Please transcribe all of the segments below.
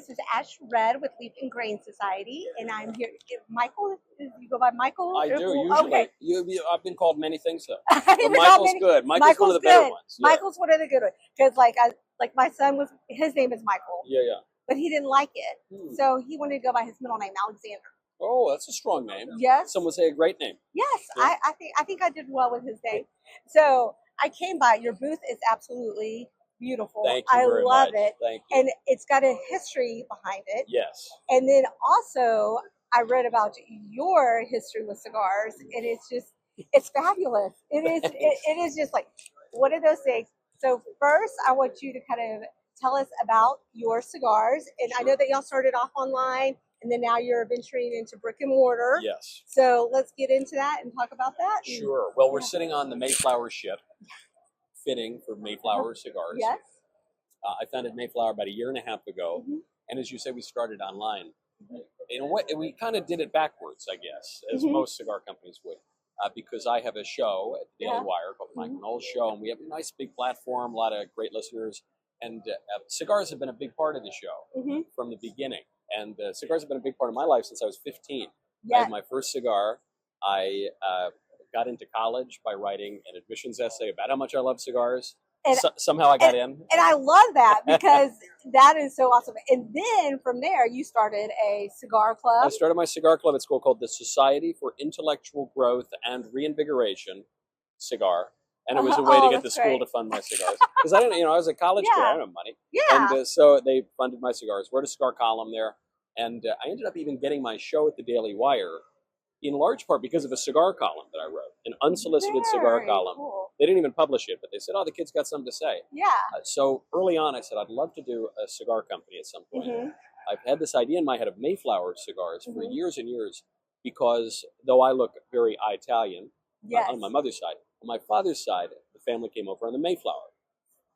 this is Ash Red with Leaf and Grain Society, and I'm here. Michael, you go by Michael? I do usually. Okay. I've been called many things though. But Michael's good. Michael's one of the better ones. Yeah. Michael's one of the good ones because, like my son his name is Michael. Yeah. But he didn't like it, so he wanted to go by his middle name, Alexander. Oh, that's a strong name. Yes. Some would say a great name. Yes, Yeah. I think I did well with his name. So I came by. Your booth is absolutely beautiful. Thank you very love much. it. Thank you. And it's got a history behind it. Yes. And then also I read about your history with cigars, and it's fabulous. It is it is just like one of those things. So first I want you to kind of tell us about your cigars. And I know that y'all started off online and then now you're venturing into brick and mortar. Yes. So let's get into that and talk about that. Sure. Well, we're sitting on the Mayflower ship, fitting for Mayflower Cigars. Yes. I founded Mayflower about 1.5 years ago. Mm-hmm. And as you say, we started online. In a way, we kind of did it backwards, I guess, as Mm-hmm. most cigar companies would. Because I have a show at the Daily Wire called the Michael Knowles Show, and we have a nice big platform, a lot of great listeners. And cigars have been a big part of the show from the beginning. And cigars have been a big part of my life since I was 15. I had my first cigar. I got into college by writing an admissions essay about how much I love cigars. And, somehow I got in. And I love that because that is so awesome. And then from there, you started a cigar club. I started my cigar club at school called the Society for Intellectual Growth and Reinvigoration Cigar. And it was a way to get the school to fund my cigars. Because I didn't, I was a college kid, I didn't have money. Yeah. And so they funded my cigars, wrote a cigar column there. And I ended up even getting my show at the Daily Wire in large part because of a cigar column that I wrote, an unsolicited cigar column. Cool. They didn't even publish it, but they said, oh, the kid's got something to say. Yeah. So early on, I said, I'd love to do a cigar company at some point. I've had this idea in my head of Mayflower Cigars for years and years because though I look very Italian on my mother's side, on my father's side, the family came over on the Mayflower.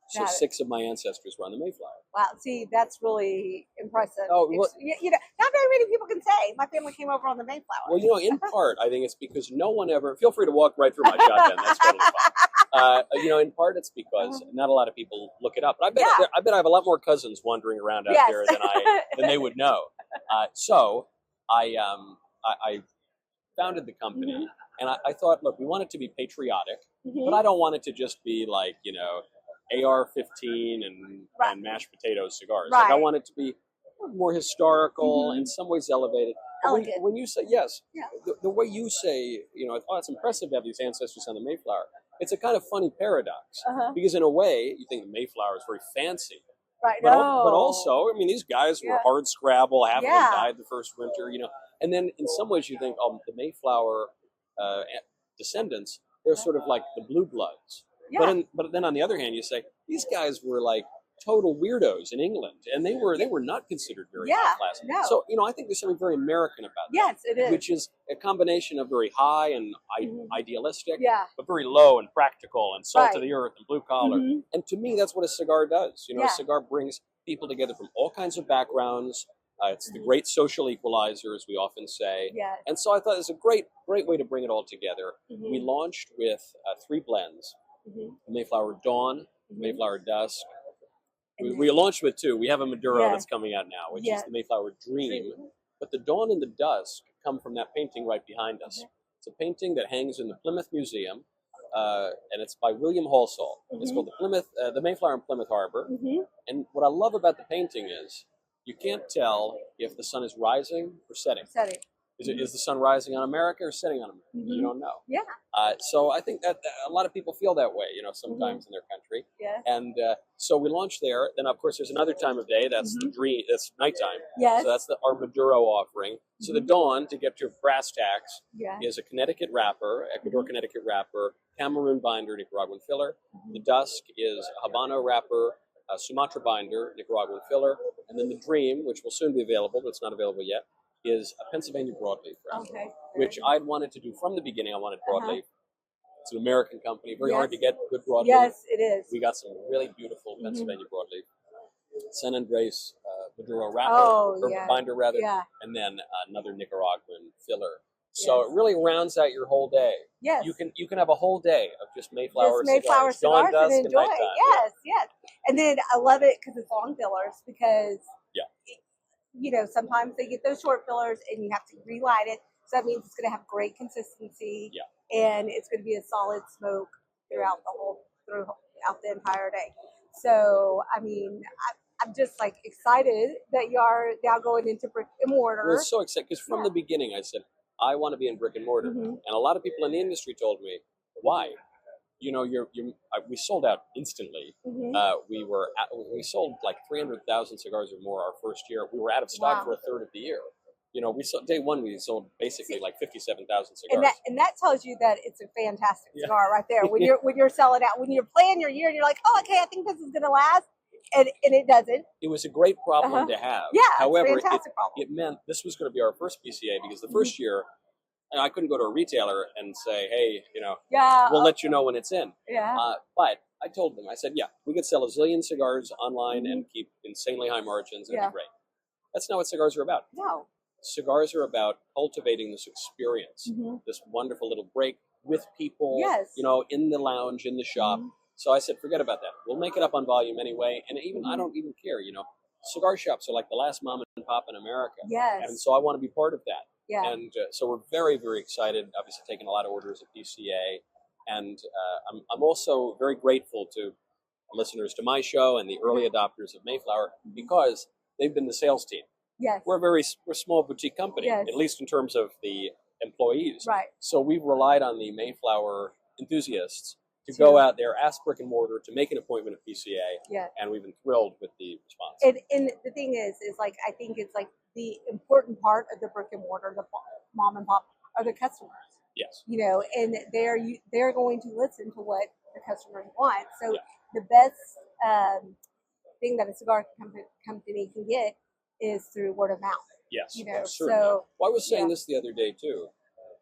So 6 of my ancestors were on the Mayflower. Wow, see, that's really impressive. Oh, well, not very many people can say my family came over on the Mayflower. Well, in part, I think it's because no one ever. Feel free to walk right through my shotgun. That's totally fine. In part, it's because not a lot of people look it up. But I bet I have a lot more cousins wandering around out there than they would know. So I founded the company, and I thought, look, we want it to be patriotic, but I don't want it to just be like AR-15 and mashed potato cigars. Right. Like I want it to be more historical, in some ways elevated. When you say, the way you say, oh, it's impressive to have these ancestors on the Mayflower, it's a kind of funny paradox. Because in a way, you think the Mayflower is very fancy. Right. But also, these guys were hard scrabble, half of them died the first winter, And then in some ways you think, the Mayflower descendants, they're sort of like the blue bloods. Yeah. But then on the other hand, you say these guys were like total weirdos in England, and they were not considered very high class. No. So I think there's something very American about that. Yes, it is. Which is a combination of very high and idealistic, but very low and practical and salt of the earth and blue collar. And to me, that's what a cigar does. A cigar brings people together from all kinds of backgrounds. It's the great social equalizer, as we often say. Yes. And so I thought it was a great way to bring it all together. We launched with 3 blends. Mayflower Dawn, Mayflower Dusk. We launched with 2. We have a Maduro that's coming out now, which is the Mayflower Dream. But the Dawn and the Dusk come from that painting right behind us. It's a painting that hangs in the Plymouth Museum, and it's by William Halsall. It's called the Mayflower in Plymouth Harbor. And what I love about the painting is you can't tell if the sun is rising or setting. Is the sun rising on America or setting on America? You don't know. Yeah. So I think that a lot of people feel that way, sometimes in their country. Yes. And so we launched there. Then, of course, there's another time of day. That's the dream. That's nighttime. Yes. So that's our Maduro offering. So the Dawn, to get your brass tacks, is a Connecticut wrapper, Ecuador, Connecticut wrapper, Cameroon binder, Nicaraguan filler. The Dusk is a Habano wrapper, a Sumatra binder, Nicaraguan filler. And then the Dream, which will soon be available, but it's not available yet, is a Pennsylvania broadleaf wrapper, which I'd wanted to do from the beginning. I wanted broadleaf. It's an American company, very hard to get good broadleaf. Yes, it is. We got some really beautiful Pennsylvania broadleaf. San Andres Maduro wrapper, binder rather, and then another Nicaraguan filler. So it really rounds out your whole day. Yes. You can have a whole day of just Mayflower cigars, dawn, dusk, and enjoy it. nighttime. Yes. And then I love it because it's long fillers because you know, sometimes they get those short fillers and you have to relight it. So that means it's going to have great consistency, and it's going to be a solid smoke throughout the entire day. So, I mean, I'm just like excited that you are now going into brick and mortar. We're so excited because from the beginning I said, I want to be in brick and mortar. And a lot of people in the industry told me, why? You know, we sold out instantly. We sold like 300,000 cigars or more our first year. We were out of stock for a third of the year. You know, day one we sold basically like 57,000 cigars. And that tells you that it's a fantastic cigar right there. When you're selling out, when you're playing your year, and you're like, oh, okay, I think this is gonna last, and it doesn't. It was a great problem to have. Yeah, however, it's a fantastic problem. It meant this was going to be our first PCA because the first year, I couldn't go to a retailer and say, hey, you know, we'll let you know when it's in. But I told them, I said, we could sell a zillion cigars online and keep insanely high margins. It'd be great. That's not what cigars are about. No. Cigars are about cultivating this experience, this wonderful little break with people, you know, in the lounge, in the shop. So I said, forget about that. We'll make it up on volume anyway. And even I don't even care, you know. Cigar shops are like the last mom and pop in America. And so I want to be part of that. And so we're very, very excited, obviously taking a lot of orders at PCA. And I'm also very grateful to listeners to my show and the early adopters of Mayflower because they've been the sales team. We're a small boutique company, at least in terms of the employees. So we've relied on the Mayflower enthusiasts to go out there, ask brick and mortar to make an appointment at PCA, and we've been thrilled with the response. And the thing is like I think it's like the important part of the brick and mortar, the mom and pop, are the customers. You know, and they're going to listen to what the customers want. So the best thing that a cigar company can get is through word of mouth. You know, so well, I was saying this the other day too.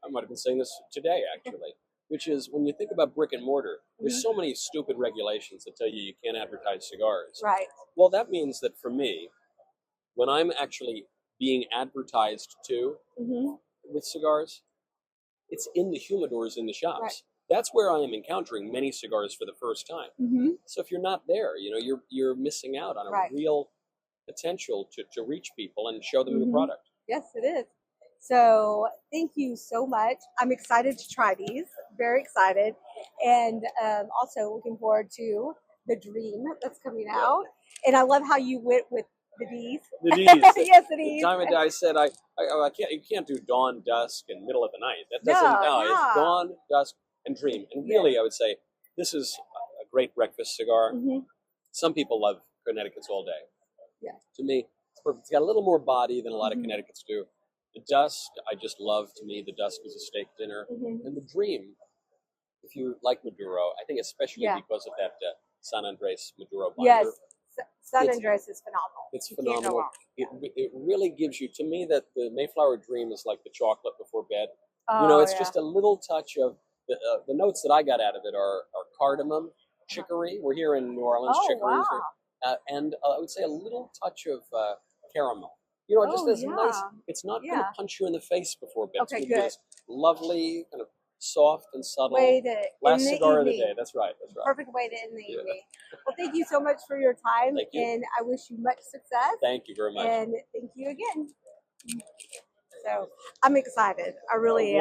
I might have been saying this today actually, which is when you think about brick and mortar, there's so many stupid regulations that tell you can't advertise cigars. Well, that means that for me, when I'm actually being advertised to with cigars, it's in the humidors in the shops. That's where I am encountering many cigars for the first time. So if you're not there, you know, you're missing out on a real potential to reach people and show them your product. Yes, it is. So thank you so much. I'm excited to try these. Very excited. And also looking forward to the Dream that's coming out. And I love how you went with the D's. The D's. Yes, the D's. The time of day I said I can't, you can't do dawn, dusk, and middle of the night. That doesn't it's dawn, dusk, and dream. And really I would say this is a great breakfast cigar. Some people love Connecticut's all day. To me, it's perfect. It's got a little more body than a lot of Connecticut's do. The dusk, I just love. To me, the dusk is a steak dinner. And the Dream, if you like Maduro, I think especially because of that San Andres Maduro binder. San Andres is phenomenal. It's phenomenal. It really gives you, to me, that the Mayflower Dream is like the chocolate before bed. You know, it's just a little touch of, the notes that I got out of it are cardamom, chicory. We're here in New Orleans, chicory. And I would say a little touch of caramel. You know, just this nice, it's not going to punch you in the face before bed. It's going to be this lovely, kind of soft and subtle last cigar of the day. That's right. Perfect way to end the evening. Well, thank you so much for your time. Thank you. And I wish you much success. Thank you very much. And thank you again. So I'm excited. I really am.